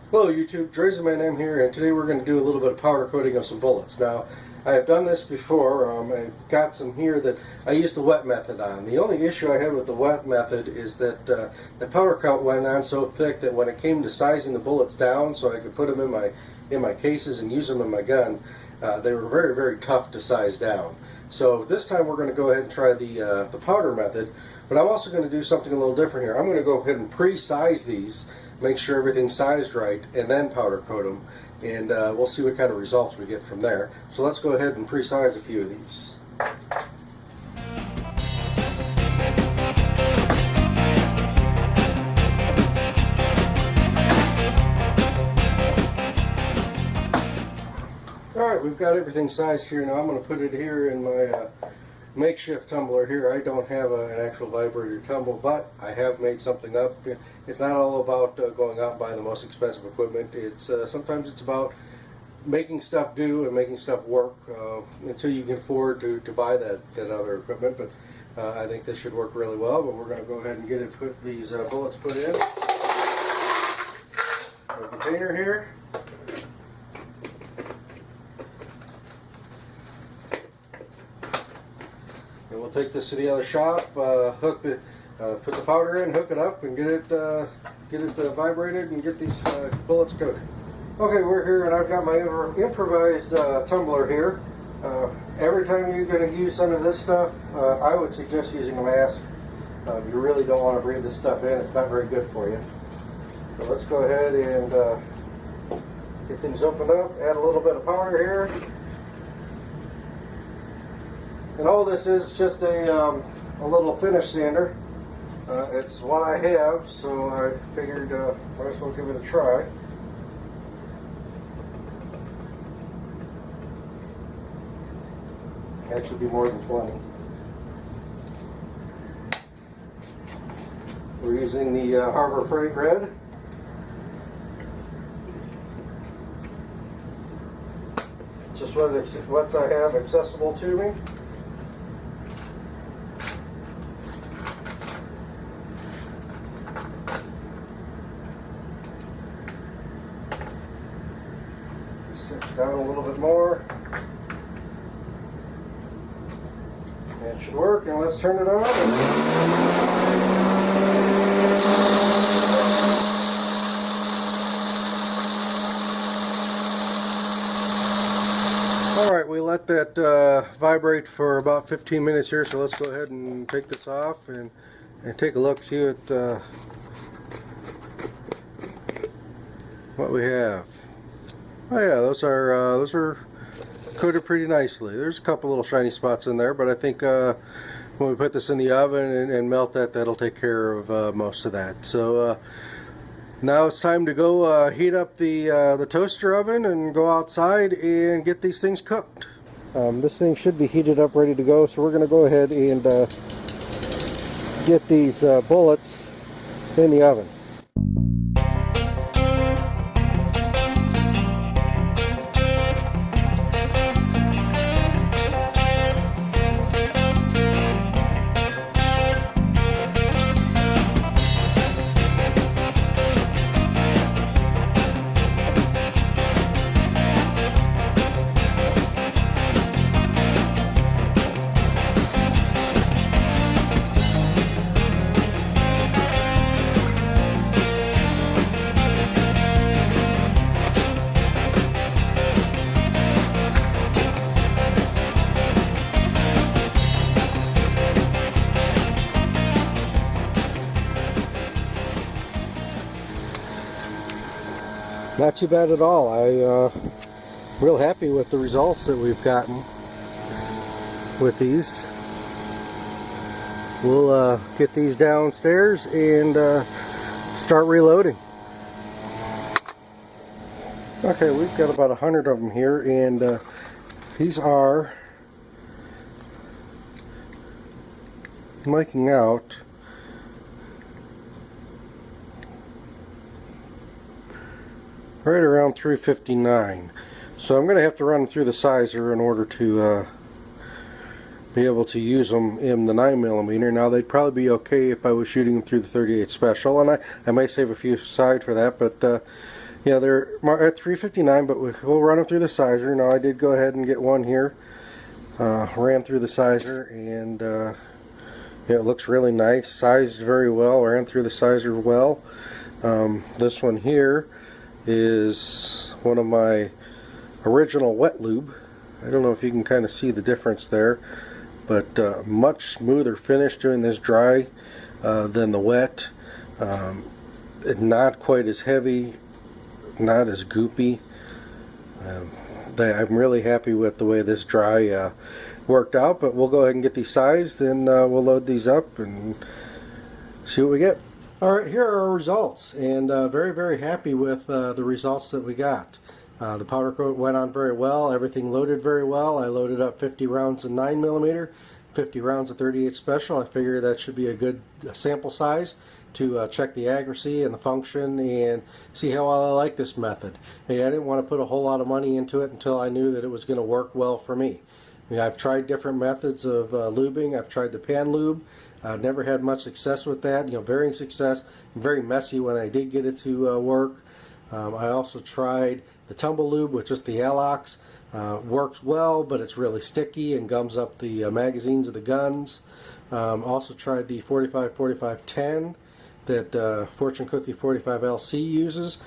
Hello YouTube, Drazenman M here, and today we're going to do a little bit of powder coating of some bullets. Now, I have done this before. I've got some here that I used the wet method on. The only issue I had with the wet method is that the powder coat went on so thick that when it came to sizing the bullets down so I could put them in my cases and use them in my gun, they were very, very tough to size down. So this time we're going to go ahead and try the powder method, but I'm also going to do something a little different here. I'm going to go ahead and pre-size these, make sure everything's sized right, and then powder coat them, and we'll see what kind of results we get from there. So let's go ahead and pre-size a few of these. Alright, we've got everything sized here. Now I'm going to put it here in my makeshift tumbler here. I don't have an actual vibrator tumble, but I have made something up. It's not all about going out and buying the most expensive equipment. It's sometimes it's about making stuff do and making stuff work until you can afford to buy that other equipment. But I think this should work really well. But we're going to go ahead and get it these bullets put in our container here. And we'll take this to the other shop, put the powder in, hook it up, and get it vibrated and get these bullets coated. Okay, we're here, and I've got my improvised tumbler here. Every time you're going to use some of this stuff, I would suggest using a mask. You really don't want to breathe this stuff in. It's not very good for you. So let's go ahead and get things opened up. Add a little bit of powder here. And all this is just a little finish sander. It's what I have, so I figured might as well give it a try. That should be more than plenty. We're using the Harbor Freight Red. Just what I have accessible to me. Down a little bit more. That should work, and let's turn it on. Alright, we let that vibrate for about 15 minutes here, so let's go ahead and take this off and take a look, see what we have. Oh yeah, those are coated pretty nicely. There's a couple little shiny spots in there, but I think when we put this in the oven and melt that'll take care of most of that. So now it's time to go heat up the toaster oven and go outside and get these things cooked. This thing should be heated up, ready to go. So we're going to go ahead and get these bullets in the oven. Not too bad at all. I'm real happy with the results that we've gotten with these. We'll get these downstairs and start reloading. Okay, we've got about 100 of them here, and these are making out right around 359. So I'm going to have to run them through the sizer in order to be able to use them in the 9mm. Now they'd probably be okay if I was shooting them through the 38 special, and I might save a few aside for that, but yeah, they're at 359, but we'll run them through the sizer. Now I did go ahead and get one here, ran through the sizer, and yeah, it looks really nice, sized very well, ran through the sizer well. This one here is one of my original wet lube. I don't know if you can kind of see the difference there, but much smoother finish doing this dry than the wet. Not quite as heavy, not as goopy. I'm really happy with the way this dry worked out, but we'll go ahead and get these sized, and we'll load these up and see what we get. Alright, here are our results, and very, very happy with the results that we got. The powder coat went on very well, everything loaded very well. I loaded up 50 rounds of 9mm, 50 rounds of 38 special. I figure that should be a good sample size to check the accuracy and the function and see how well I like this method. Hey, I didn't want to put a whole lot of money into it until I knew that it was going to work well for me. I mean, I've tried different methods of lubing. I've tried the pan lube. I've never had much success with that. Varying success. Very messy when I did get it to work. I also tried the tumble lube with just the Alox. Works well, but it's really sticky and gums up the magazines of the guns. Also tried the 45-45-10 that Fortune Cookie 45LC uses.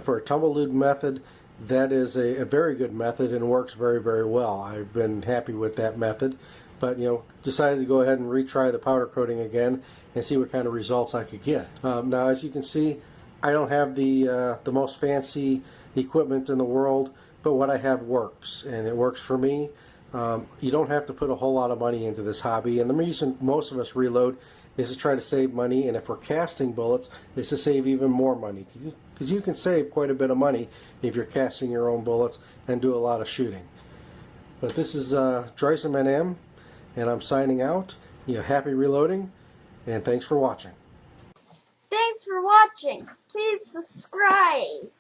For a tumble lube method, that is a very good method and works very, very well. I've been happy with that method, but decided to go ahead and retry the powder coating again and see what kind of results I could get. Now, as you can see, I don't have the most fancy equipment in the world, but what I have works, and it works for me. You don't have to put a whole lot of money into this hobby, and the reason most of us reload is to try to save money, and if we're casting bullets, is to save even more money, because you can save quite a bit of money if you're casting your own bullets and do a lot of shooting. But this is Dreisam NM, and I'm signing out. Happy reloading, and thanks for watching. Thanks for watching. Please subscribe.